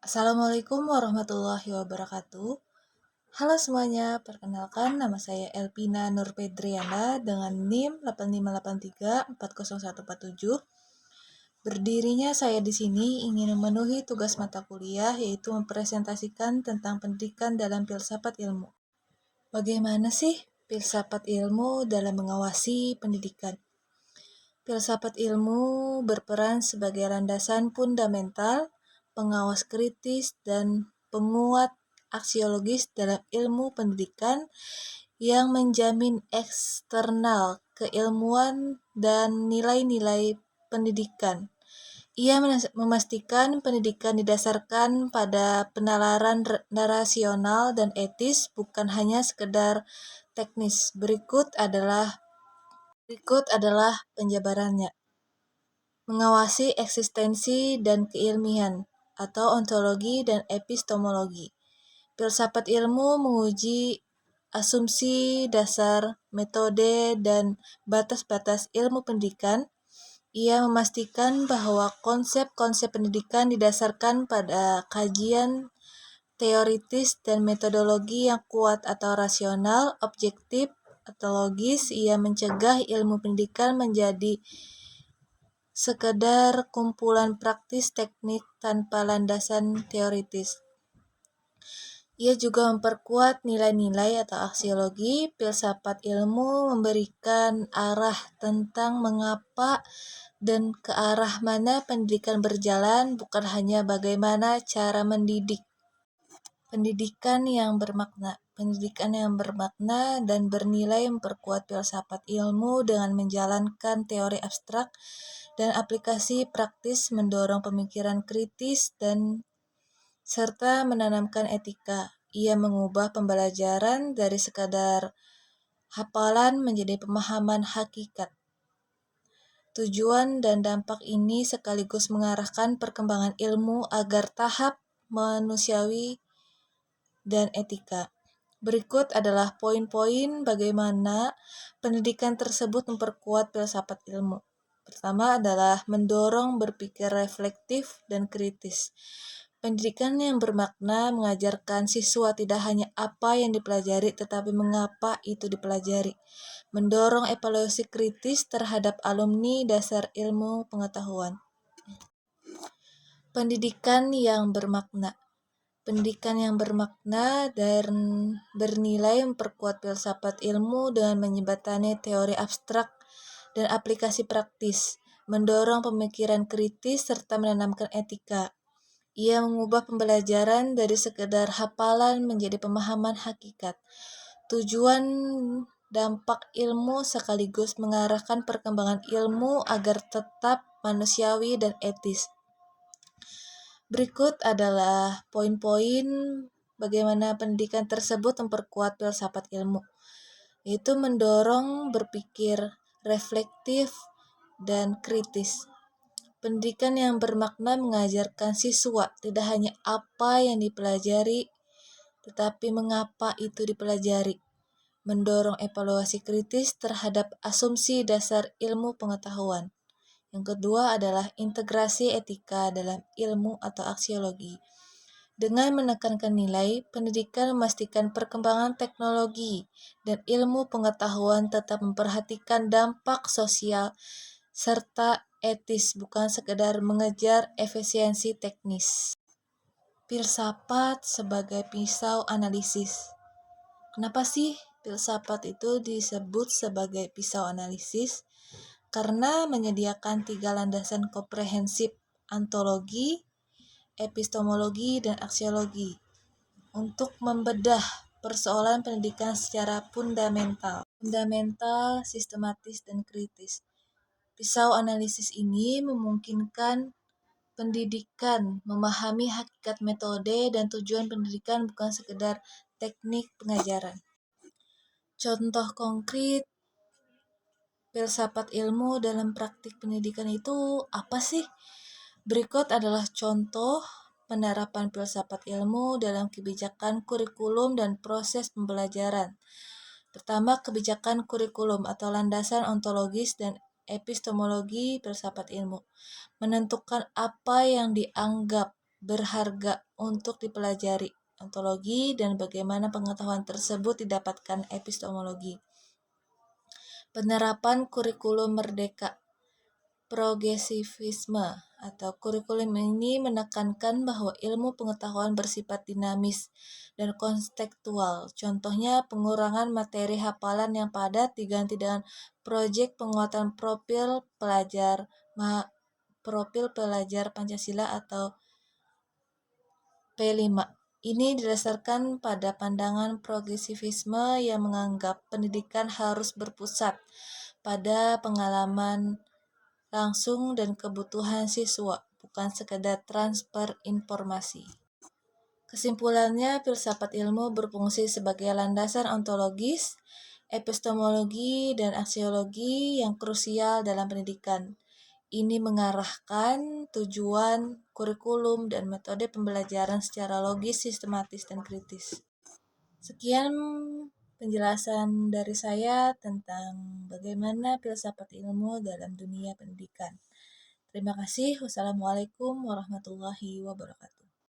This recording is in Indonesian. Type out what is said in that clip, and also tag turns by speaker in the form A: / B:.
A: Assalamualaikum warahmatullahi wabarakatuh. Halo semuanya, perkenalkan nama saya Elpina Nurpedriana dengan NIM 85834047. Berdirinya saya di sini ingin memenuhi tugas mata kuliah yaitu mempresentasikan tentang pendidikan dalam filsafat ilmu. Bagaimana sih filsafat ilmu dalam mengawasi pendidikan? Filsafat ilmu berperan sebagai landasan fundamental, pengawas kritis, dan penguat aksiologis dalam ilmu pendidikan yang menjamin eksternal keilmuan dan nilai-nilai pendidikan. Ia memastikan pendidikan didasarkan pada penalaran rasional dan etis, bukan hanya sekedar teknis. Berikut adalah penjabarannya. Mengawasi eksistensi dan keilmian atau ontologi dan epistemologi. Filsafat ilmu menguji asumsi dasar, metode, dan batas-batas ilmu pendidikan. Ia memastikan bahwa konsep-konsep pendidikan didasarkan pada kajian teoritis dan metodologi yang kuat atau rasional, objektif, atau logis. Ia mencegah ilmu pendidikan menjadi sekedar kumpulan praktis teknik tanpa landasan teoritis. Ia juga memperkuat nilai-nilai atau aksiologi. Filsafat ilmu memberikan arah tentang mengapa dan ke arah mana pendidikan berjalan, bukan hanya bagaimana cara mendidik. Pendidikan yang bermakna dan bernilai memperkuat filsafat ilmu dengan menjalankan teori abstrak dan aplikasi praktis, mendorong pemikiran kritis dan serta menanamkan etika. Ia mengubah pembelajaran dari sekadar hafalan menjadi pemahaman hakikat. Tujuan dan dampak ini sekaligus mengarahkan perkembangan ilmu agar tahap manusiawi dan etika. Berikut adalah poin-poin bagaimana pendidikan tersebut memperkuat filsafat ilmu. Pertama adalah mendorong berpikir reflektif dan kritis. Pendidikan yang bermakna mengajarkan siswa tidak hanya apa yang dipelajari, tetapi mengapa itu dipelajari. Mendorong evaluasi kritis terhadap alumni dasar ilmu pengetahuan. Pendidikan yang bermakna. Pendidikan yang bermakna dan bernilai memperkuat filsafat ilmu dengan menjembatani teori abstrak dan aplikasi praktis, mendorong pemikiran kritis serta menanamkan etika. Ia mengubah pembelajaran dari sekedar hafalan menjadi pemahaman hakikat. Tujuan dampak ilmu sekaligus mengarahkan perkembangan ilmu agar tetap manusiawi dan etis. Berikut adalah poin-poin bagaimana pendidikan tersebut memperkuat filsafat ilmu, yaitu mendorong berpikir reflektif dan kritis. Pendidikan yang bermakna mengajarkan siswa tidak hanya apa yang dipelajari, tetapi mengapa itu dipelajari. Mendorong evaluasi kritis terhadap asumsi dasar ilmu pengetahuan. Yang kedua adalah integrasi etika dalam ilmu atau aksiologi. Dengan menekankan nilai, pendidikan memastikan perkembangan teknologi dan ilmu pengetahuan tetap memperhatikan dampak sosial serta etis, bukan sekedar mengejar efisiensi teknis. Filsafat sebagai pisau analisis. Kenapa sih filsafat itu disebut sebagai pisau analisis? Karena menyediakan 3 landasan komprehensif, ontologi, epistemologi, dan aksiologi, untuk membedah persoalan pendidikan secara fundamental, sistematis, dan kritis. Pisau analisis ini memungkinkan pendidikan memahami hakikat metode dan tujuan pendidikan, bukan sekedar teknik pengajaran. Contoh konkret filsafat ilmu dalam praktik pendidikan itu apa sih? Berikut adalah contoh penerapan filsafat ilmu dalam kebijakan kurikulum dan proses pembelajaran. Pertama, kebijakan kurikulum atau landasan ontologis dan epistemologi filsafat ilmu. Menentukan apa yang dianggap berharga untuk dipelajari, ontologi, dan bagaimana pengetahuan tersebut didapatkan, epistemologi. Penerapan kurikulum merdeka, progresivisme atau kurikulum ini menekankan bahwa ilmu pengetahuan bersifat dinamis dan kontekstual. Contohnya, pengurangan materi hafalan yang padat diganti dengan proyek penguatan profil pelajar Pancasila atau P5. Ini didasarkan pada pandangan progresivisme yang menganggap pendidikan harus berpusat pada pengalaman langsung dan kebutuhan siswa, bukan sekedar transfer informasi. Kesimpulannya, filsafat ilmu berfungsi sebagai landasan ontologis, epistemologi, dan aksiologi yang krusial dalam pendidikan. Ini mengarahkan tujuan, kurikulum, dan metode pembelajaran secara logis, sistematis, dan kritis. Sekian penjelasan dari saya tentang bagaimana filsafat ilmu dalam dunia pendidikan. Terima kasih. Wassalamualaikum warahmatullahi wabarakatuh.